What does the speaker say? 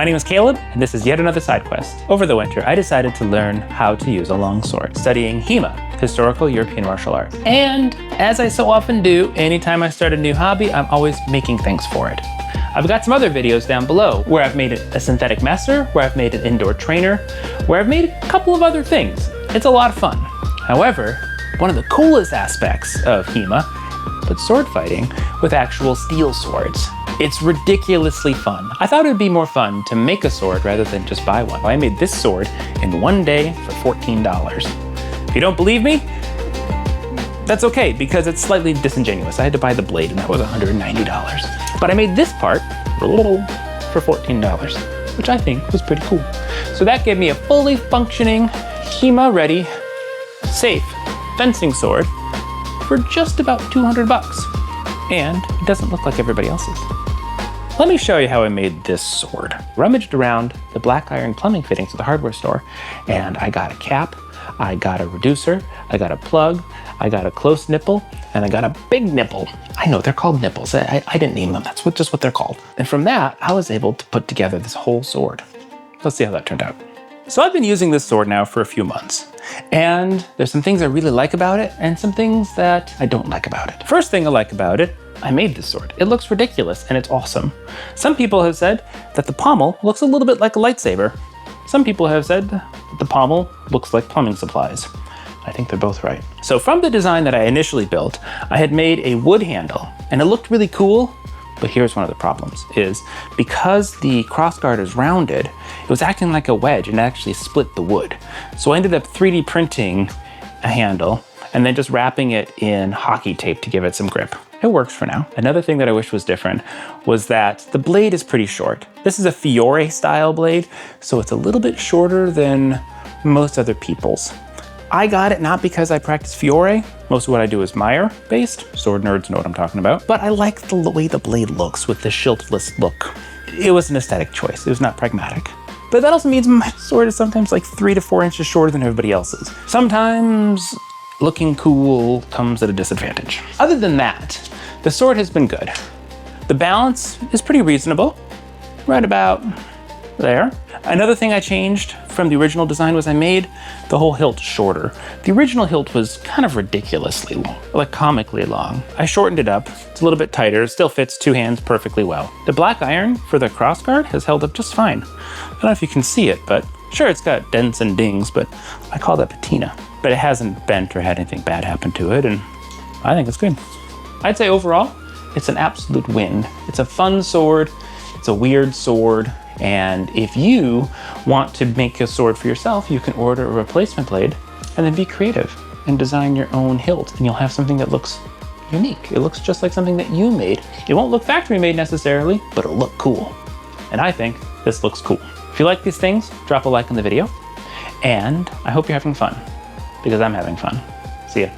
My name is Caleb, and this is yet another side quest. Over the winter, I decided to learn how to use a longsword, studying HEMA, Historical European Martial Art. And as I so often do, anytime I start a new hobby, I'm always making things for it. I've got some other videos down below where I've made a synthetic master, where I've made an indoor trainer, where I've made a couple of other things. It's a lot of fun. However, one of the coolest aspects of HEMA but sword fighting with actual steel swords. It's ridiculously fun. I thought it would be more fun to make a sword rather than just buy one. I made this sword in one day for $14. If you don't believe me, that's okay, because it's slightly disingenuous. I had to buy the blade and that was $190. But I made this part for $14, which I think was pretty cool. So that gave me a fully functioning, HEMA ready, safe fencing sword for just about 200 bucks. And it doesn't look like everybody else's. Let me show you how I made this sword. Rummaged around the black iron plumbing fittings at the hardware store, and I got a cap, I got a reducer, I got a plug, I got a close nipple, and I got a big nipple. I know, they're called nipples. I didn't name them, that's just what they're called. And from that, I was able to put together this whole sword. Let's see how that turned out. So I've been using this sword now for a few months, and there's some things I really like about it and some things that I don't like about it. First thing I like about it, I made this sword. It looks ridiculous and it's awesome. Some people have said that the pommel looks a little bit like a lightsaber. Some people have said that the pommel looks like plumbing supplies. I think they're both right. So from the design that I initially built, I had made a wood handle and it looked really cool. But here's one of the problems, is because the crossguard is rounded, it was acting like a wedge and actually split the wood. So I ended up 3D printing a handle and then just wrapping it in hockey tape to give it some grip. It works for now. Another thing that I wish was different was that the blade is pretty short. This is a Fiore-style blade, so it's a little bit shorter than most other people's. I got it not because I practice Fiore. Most of what I do is Meyer based. Sword nerds know what I'm talking about. But I like the way the blade looks with the shiltless look. It was an aesthetic choice. It was not pragmatic. But that also means my sword is sometimes like 3 to 4 inches shorter than everybody else's. Sometimes looking cool comes at a disadvantage. Other than that, the sword has been good. The balance is pretty reasonable, right about there. Another thing I changed from the original design was I made the whole hilt shorter. The original hilt was kind of ridiculously long, like comically long. I shortened it up. It's a little bit tighter. It still fits 2 hands perfectly well. The black iron for the crossguard has held up just fine. I don't know if you can see it, but sure, it's got dents and dings, but I call that patina. But it hasn't bent or had anything bad happen to it, and I think it's good. I'd say overall, it's an absolute win. It's a fun sword. It's a weird sword. And if you want to make a sword for yourself, you can order a replacement blade and then be creative and design your own hilt, and you'll have something that looks unique. It looks just like something that you made. It won't look factory made necessarily, but it'll look cool. And I think this looks cool. If you like these things, drop a like on the video, and I hope you're having fun, because I'm having fun. See ya.